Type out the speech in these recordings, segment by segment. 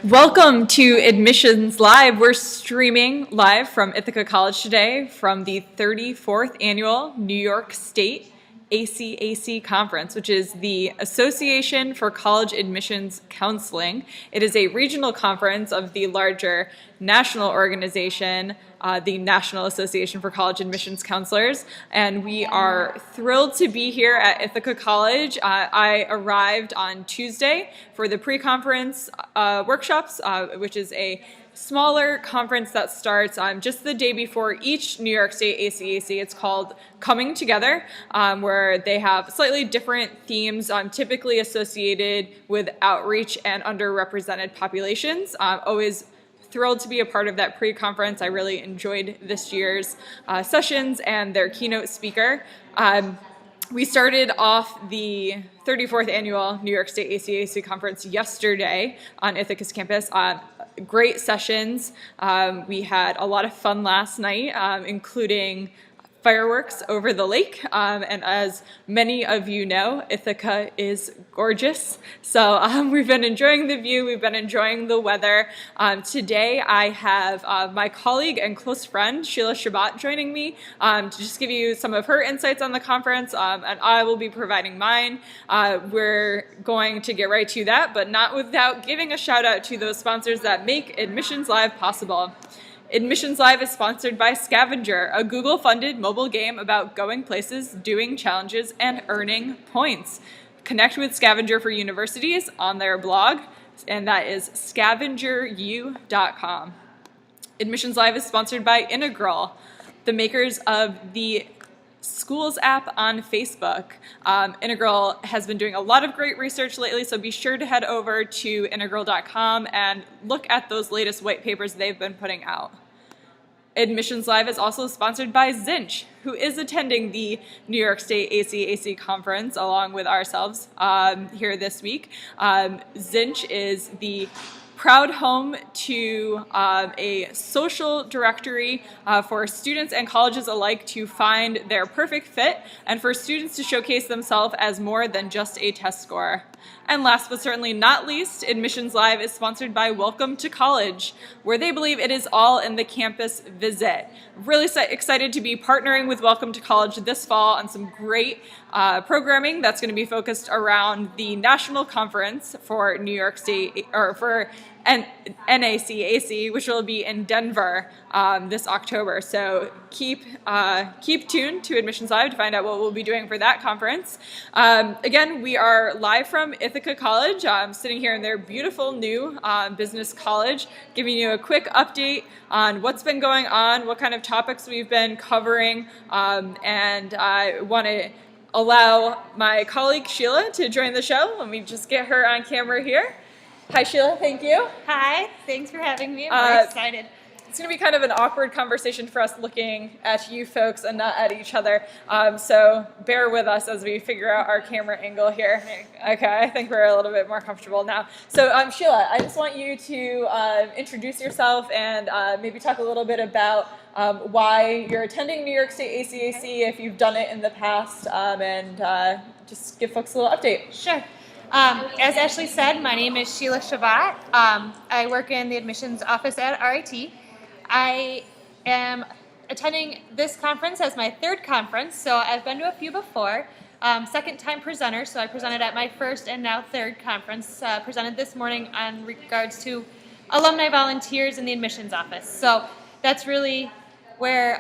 Welcome to Admissions Live. We're streaming live from Ithaca College today from the 34th Annual New York State ACAC Conference, which is the Association for College Admissions Counseling. It is a regional conference of the larger national organization, the National Association for College Admissions Counselors, and we are thrilled to be here at Ithaca College. I arrived on Tuesday for the pre-conference workshops, which is a smaller conference that starts just the day before each New York State ACAC. It's called Coming Together, where they have slightly different themes, typically associated with outreach and underrepresented populations. Always thrilled to be a part of that pre-conference. I really enjoyed this year's sessions and their keynote speaker. We started off the 34th Annual New York State ACAC Conference yesterday on Ithaca's campus. Great sessions. We had a lot of fun last night, including fireworks over the lake, and as many of you know, Ithaca is gorgeous. So we've been enjoying the view, we've been enjoying the weather. Today I have my colleague and close friend, Sheila Chabot, joining me to just give you some of her insights on the conference, and I will be providing mine. We're going to get right to that, but not without giving a shout out to those sponsors that make Admissions Live possible. Admissions Live is sponsored by Scavenger, a Google-funded mobile game about going places, doing challenges, and earning points. Connect with Scavenger for Universities on their blog, and that is scavengeru.com. Admissions Live is sponsored by Integral, the makers of the Schools app on Facebook. Integral has been doing a lot of great research lately, so be sure to head over to integral.com and look at those latest white papers they've been putting out. Admissions Live is also sponsored by Zinch, who is attending the New York State ACAC conference along with ourselves here this week. Zinch is the proud home to a social directory for students and colleges alike to find their perfect fit and for students to showcase themselves as more than just a test score. And last but certainly not least, Admissions Live is sponsored by Welcome to College, where they believe it is all in the campus visit. Really excited to be partnering with Welcome to College this fall on some great programming that's going to be focused around the national conference for New York State, or for NYSACAC, which will be in Denver this October. So keep tuned to Admissions Live to find out what we'll be doing for that conference. Again, we are live from Ithaca College. I'm sitting here in their beautiful new business college, giving you a quick update on what's been going on, what kind of topics we've been covering, and I want to allow my colleague Sheila to join the show. Let me just get her on camera here. Hi, Sheila. Thank you. Hi. Thanks for having me. I'm very excited. It's going to be kind of an awkward conversation for us looking at you folks and not at each other. So bear with us as we figure out our camera angle here. Okay, I think we're a little bit more comfortable now. So Sheila, I just want you to introduce yourself and maybe talk a little bit about why you're attending New York State ACAC, if you've done it in the past, and just give folks a little update. Sure. As Ashley said, my name is Sheila Chabot. I work in the admissions office at RIT. I am attending this conference as my third conference, so I've been to a few before. Second time presenter, so I presented at my first and now third conference. Presented this morning on regards to alumni volunteers in the admissions office. So that's really where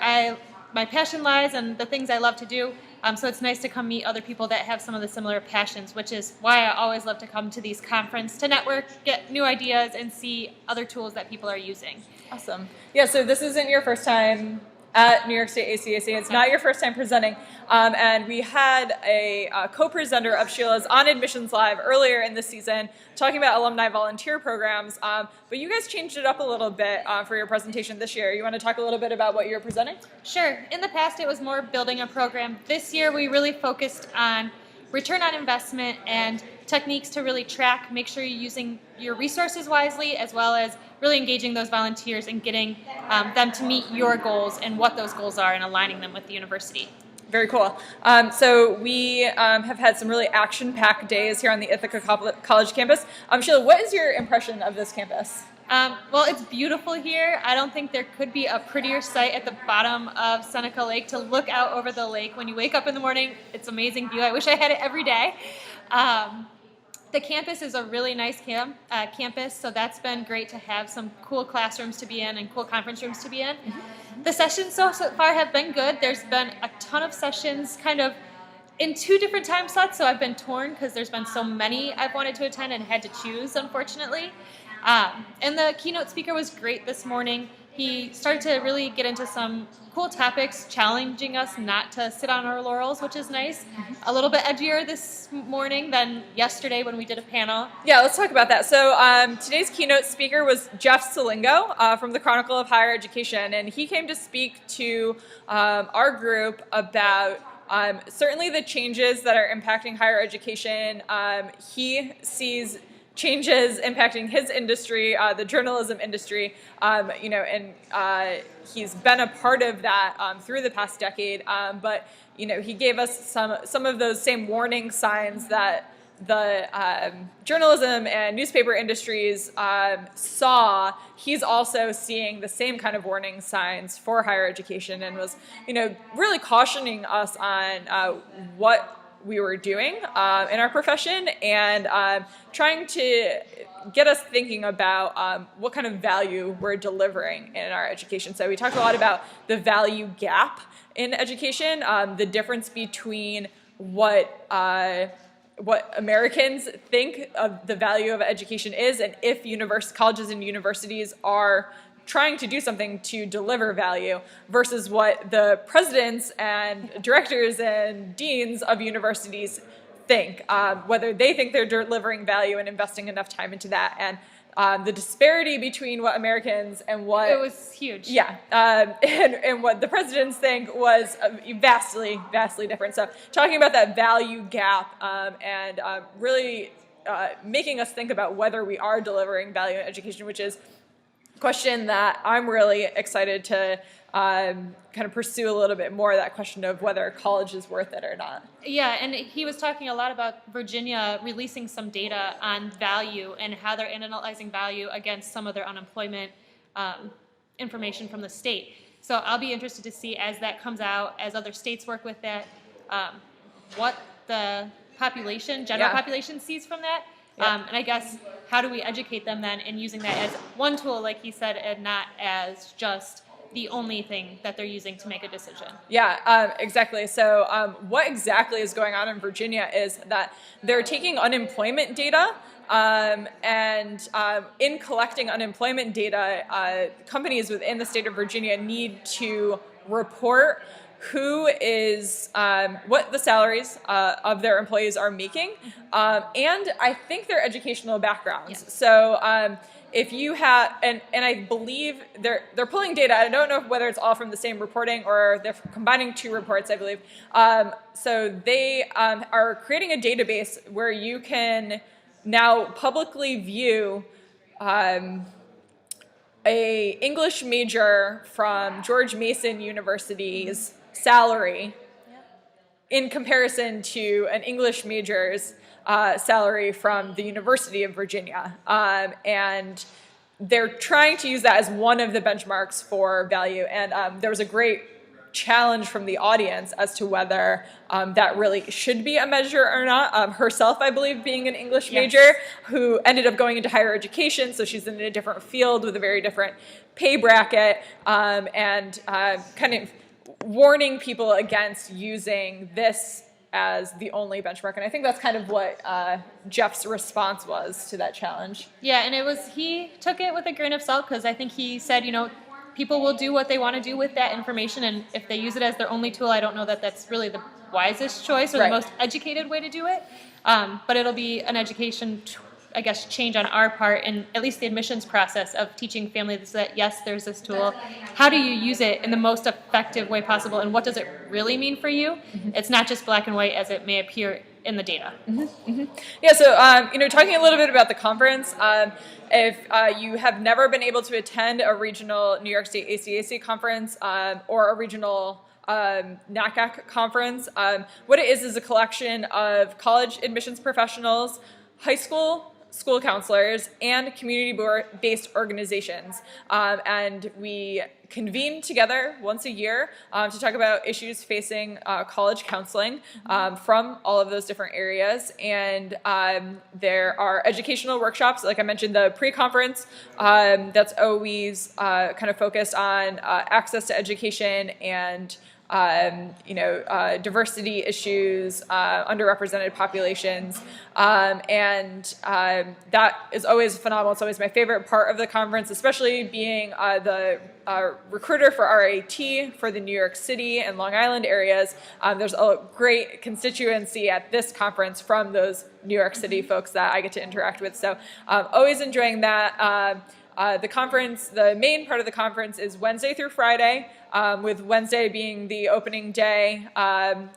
my passion lies and the things I love to do. So it's nice to come meet other people that have some of the similar passions, which is why I always love to come to these conferences to network, get new ideas, and see other tools that people are using. Awesome. Yeah, so this isn't your first time at New York State ACAC. It's not your first time presenting. And we had a co-presenter of Sheila's on Admissions Live earlier in the season talking about alumni volunteer programs. But you guys changed it up a little bit for your presentation this year. You want to talk a little bit about what you're presenting? Sure. In the past, it was more building a program. This year, we really focused on return on investment and techniques to really track, make sure you're using your resources wisely, as well as really engaging those volunteers and getting them to meet your goals and what those goals are and aligning them with the university. Very cool. So we have had some really action-packed days here on the Ithaca College campus. Sheila, what is your impression of this campus? Well, it's beautiful here. I don't think there could be a prettier sight at the bottom of Seneca Lake to look out over the lake. When you wake up in the morning, it's an amazing view. I wish I had it every day. The campus is a really nice campus, so that's been great to have some cool classrooms to be in and cool conference rooms to be in. The sessions so far have been good. There's been a ton of sessions kind of in 2 different time slots, so I've been torn because there's been so many I've wanted to attend and had to choose, unfortunately. And the keynote speaker was great this morning. He started to really get into some cool topics, challenging us not to sit on our laurels, which is nice. A little bit edgier this morning than yesterday when we did a panel. Yeah, let's talk about that. So today's keynote speaker was Jeff Salingo from the Chronicle of Higher Education, and he came to speak to our group about certainly the changes that are impacting higher education. He sees changes impacting his industry, the journalism industry, and he's been a part of that through the past decade. But he gave us some of those same warning signs that the journalism and newspaper industries saw. He's also seeing the same kind of warning signs for higher education, and was really cautioning us on what we were doing in our profession, and trying to get us thinking about what kind of value we're delivering in our education. So we talked a lot about the value gap in education, the difference between what Americans think of the value of education is, and if colleges and universities are trying to do something to deliver value, versus what the presidents and directors and deans of universities think, whether they think they're delivering value and investing enough time into that. And the disparity between what Americans and what... It was huge. Yeah, and what the presidents think was vastly, vastly different. So talking about that value gap and really making us think about whether we are delivering value in education, which is question that I'm really excited to kind of pursue a little bit more, that question of whether college is worth it or not. Yeah, and he was talking a lot about Virginia releasing some data on value and how they're analyzing value against some of their unemployment information from the state. So I'll be interested to see as that comes out, as other states work with that, what the general population sees from that. And I guess, how do we educate them then in using that as one tool, like he said, and not as just the only thing that they're using to make a decision? Yeah, exactly. So what exactly is going on in Virginia is that they're taking unemployment data, and in collecting unemployment data, companies within the state of Virginia need to report who is, what the salaries of their employees are making, and I think their educational backgrounds. Yeah. So if you have, and I believe they're pulling data, I don't know whether it's all from the same reporting or they're combining 2 reports, I believe. So they are creating a database where you can now publicly view a English major from George Mason University's salary in comparison to an English major's salary from the University of Virginia. And they're trying to use that as one of the benchmarks for value. And there was a great challenge from the audience as to whether that really should be a measure or not. Herself, I believe, being an English major, who ended up going into higher education, so she's in a different field with a very different pay bracket, and kind of warning people against using this as the only benchmark. And I think that's kind of what Jeff's response was to that challenge. Yeah, and he took it with a grain of salt, because I think he said, people will do what they want to do with that information, and if they use it as their only tool, I don't know that that's really the wisest choice or the most educated way to do it. But it'll be an education change on our part, in at least the admissions process of teaching families that, yes, there's this tool. How do you use it in the most effective way possible, and what does it really mean for you? Mm-hmm. It's not just black and white as it may appear in the data. Mm-hmm. Mm-hmm. Yeah, so talking a little bit about the conference, if you have never been able to attend a regional New York State ACAC conference or a regional NYSACAC conference. What it is a collection of college admissions professionals, high school counselors, and community-based organizations. And we convene together once a year to talk about issues facing college counseling from all of those different areas. And there are educational workshops, like I mentioned, the pre-conference that's always kind of focused on access to education and diversity issues, underrepresented populations, and that is always phenomenal. It's always my favorite part of the conference, especially being the recruiter for RIT for the New York City and Long Island areas. There's a great constituency at this conference from those New York City folks that I get to interact with. So always enjoying that. The conference, the main part of the conference is Wednesday through Friday, with Wednesday being the opening day.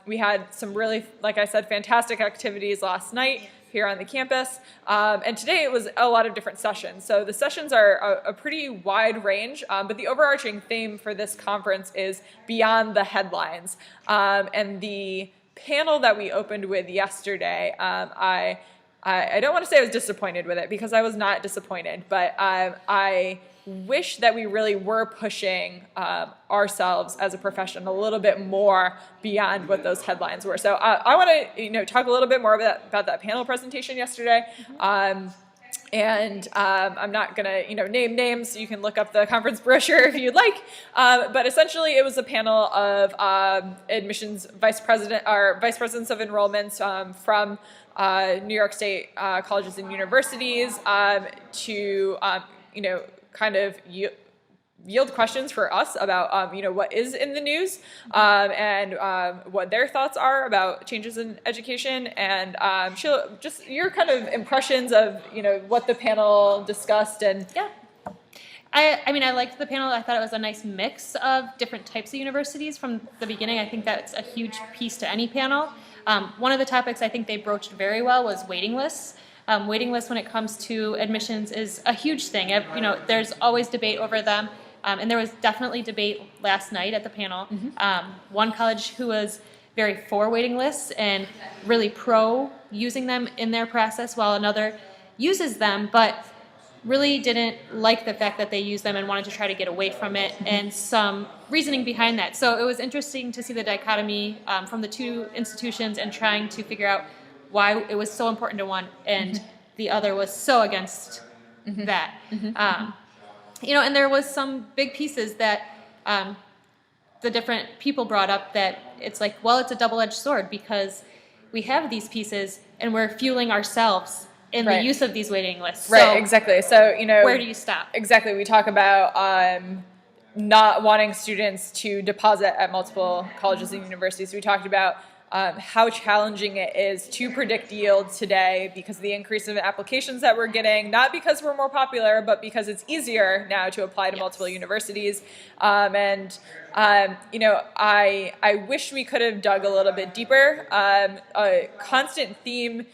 We had some really, like I said, fantastic activities last night here on the campus. And today it was a lot of different sessions. So the sessions are a pretty wide range, but the overarching theme for this conference is beyond the headlines. And the panel that we opened with yesterday, I don't want to say I was disappointed with it, because I was not disappointed, but I wish that we really were pushing ourselves as a profession a little bit more beyond what those headlines were. So I want to talk a little bit more about that panel presentation yesterday. And I'm not going to name names. You can look up the conference brochure if you'd like. But essentially, it was a panel of admissions vice presidents of enrollments from New York State colleges and universities to kind of yield questions for us about what is in the news and what their thoughts are about changes in education. And Sheila, just your kind of impressions of what the panel discussed. And yeah, I mean, I liked the panel. I thought it was a nice mix of different types of universities from the beginning. I think that's a huge piece to any panel. One of the topics I think they broached very well was waiting lists. Waiting lists when it comes to admissions is a huge thing. There's always debate over them. And there was definitely debate last night at the panel. One college who was very for waiting lists and really pro using them in their process, while another uses them, but really didn't like the fact that they use them and wanted to try to get away from it, and some reasoning behind that. So it was interesting to see the dichotomy from the two institutions and trying to figure out why it was so important to one and the other was so against that. And there was some big pieces that the different people brought up that it's like, well, it's a double-edged sword, because we have these pieces and we're fueling ourselves in the use of these waiting lists. Right, So exactly. So, where do you stop? Exactly. We talk about not wanting students to deposit at multiple colleges and universities. We talked about how challenging it is to predict yield today because of the increase of applications that we're getting, not because we're more popular, but because it's easier now to apply to multiple universities. I wish we could have dug a little bit deeper. A constant theme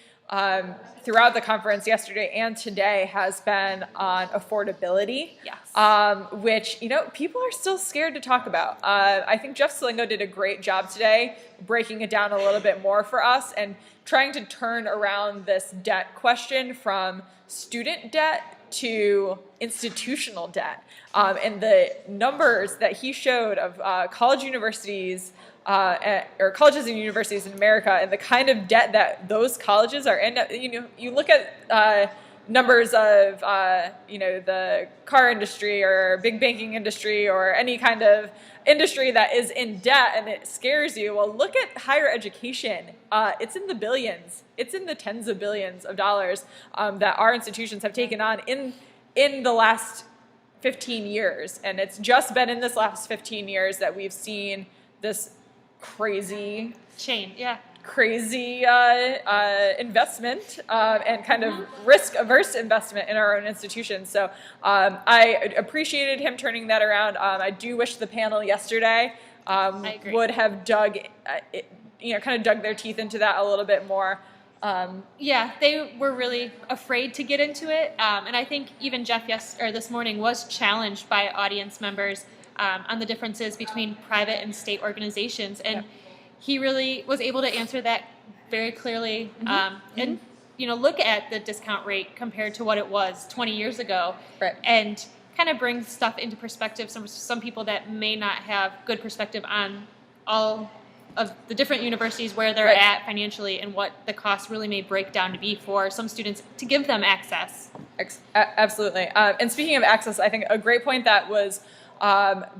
throughout the conference yesterday and today has been on affordability, which, people are still scared to talk about. I think Jeff Slingo did a great job today breaking it down a little bit more for us and trying to turn around this debt question from student debt to institutional debt. And the numbers that he showed of college universities or colleges and universities in America and the kind of debt that those colleges are in. You look at numbers of the car industry or big banking industry or any kind of industry that is in debt, and it scares you. Well, look at higher education. It's in the billions. It's in the tens of billions of dollars that our institutions have taken on in the last 15 years. And it's just been in this last 15 years that we've seen this crazy investment and kind of risk-averse investment in our own institutions. So I appreciated him turning that around. I do wish the panel yesterday would have dug their teeth into that a little bit more. They were really afraid to get into it, and I think even Jeff this morning was challenged by audience members on the differences between private and state organizations, and he really was able to answer that very clearly, and look at the discount rate compared to what it was 20 years ago, and kind of bring stuff into perspective. Some people that may not have good perspective on all of the different universities where they're at financially and what the cost really may break down to be for some students to give them access. Absolutely. And speaking of access, I think a great point that was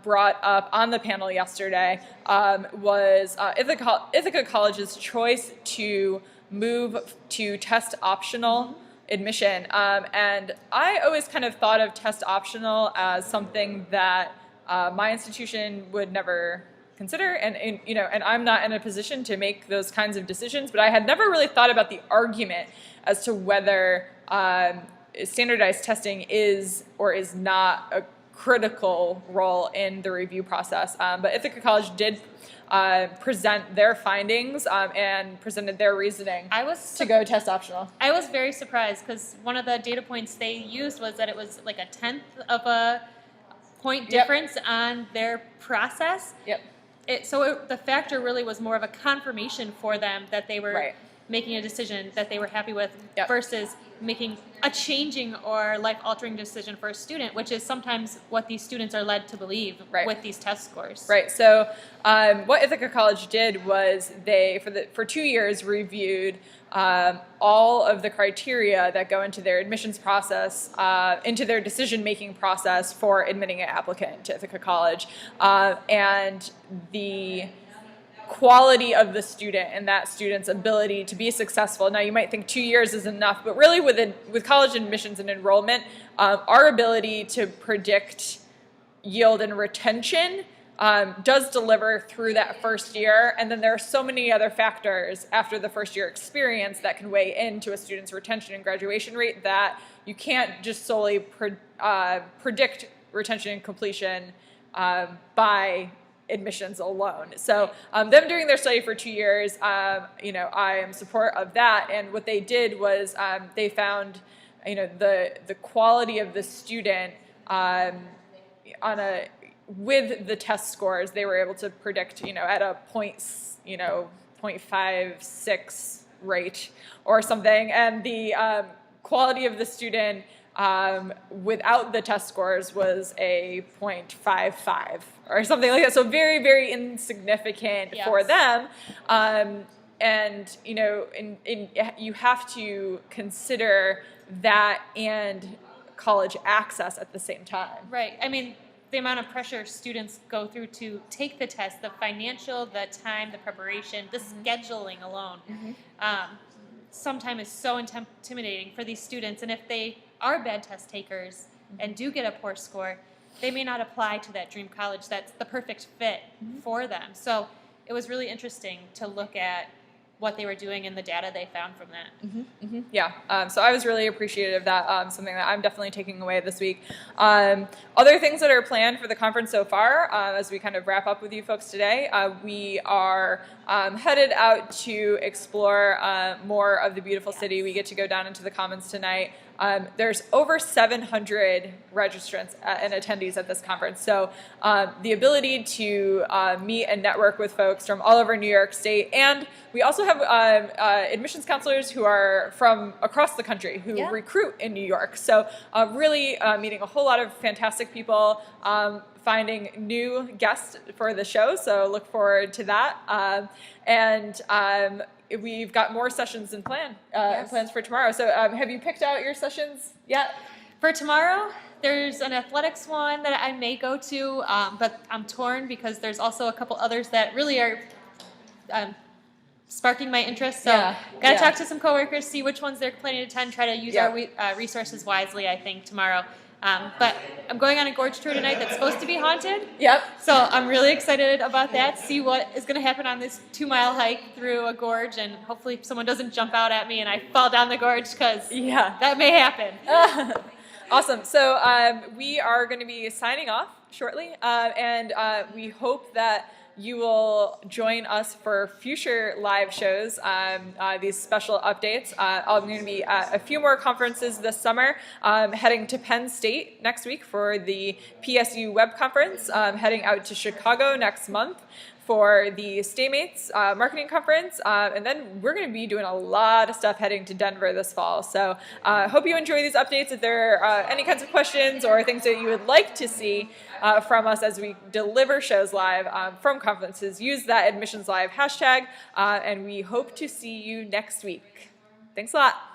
brought up on the panel yesterday was Ithaca College's choice to move to test optional admission. And I always kind of thought of test optional as something that my institution would never consider, and I'm not in a position to make those kinds of decisions, but I had never really thought about the argument as to whether standardized testing is or is not a critical role in the review process. But Ithaca College did present their findings and presented their reasoning to go test optional. I was very surprised because one of the data points they used was that it was like a 1/10 of a point difference on their process. The factor really was more of a confirmation for them that they were making a decision that they were happy with versus making a changing or life-altering decision for a student, which is sometimes what these students are led to believe with these test scores. So what Ithaca College did was they, for 2 years, reviewed all of the criteria that go into their admissions process, into their decision-making process for admitting an applicant to Ithaca College, and the quality of the student and that student's ability to be successful. Now, you might think 2 years is enough, but really with college admissions and enrollment, our ability to predict yield and retention does deliver through that first year, and then there are so many other factors after the first year experience that can weigh into a student's retention and graduation rate that you can't just solely predict retention and completion by admissions alone. So them doing their study for 2 years, I am in support of that. And what they did was they found, the quality of the student with the test scores, they were able to predict, at a 0.56 rate or something, and the quality of the student without the test scores was a 0.55 or something like that. So very, very insignificant for them. And you have to consider that and college access at the same time. Right. I mean, the amount of pressure students go through to take the test, the financial, the time, the preparation, the scheduling alone, sometimes is so intimidating for these students. And if they are bad test takers and do get a poor score, they may not apply to that dream college that's the perfect fit for them. So it was really interesting to look at what they were doing and the data they found from that. So I was really appreciative of that, something that I'm definitely taking away this week. Other things that are planned for the conference so far, as we kind of wrap up with you folks today, we are headed out to explore more of the beautiful city. We get to go down into the Commons tonight. There's over 700 registrants and attendees at this conference. So the ability to meet and network with folks from all over New York State. And we also have admissions counselors who are from across the country who recruit in New York. So really meeting a whole lot of fantastic people, finding new guests for the show. So look forward to that. We've got more sessions in plans for tomorrow. So have you picked out your sessions yet? For tomorrow, there's an athletics one that I may go to, but I'm torn because there's also a couple others that really are sparking my interest. So got to talk to some coworkers, see which ones they're planning to attend, try to use our resources wisely, I think, tomorrow. But I'm going on a gorge tour tonight that's supposed to be haunted. So I'm really excited about that, see what is going to happen on this 2-mile hike through a gorge, and hopefully someone doesn't jump out at me and I fall down the gorge, because that may happen. Awesome. So we are going to be signing off shortly, and we hope that you will join us for future live shows, these special updates. I'm going to be at a few more conferences this summer, heading to Penn State next week for the PSU Web Conference, heading out to Chicago next month for the Staymates Marketing Conference, and then we're going to be doing a lot of stuff heading to Denver this fall. So I hope you enjoy these updates. If there are any kinds of questions or things that you would like to see from us as we deliver shows live from conferences, use that Admissions Live hashtag, and we hope to see you next week. Thanks a lot.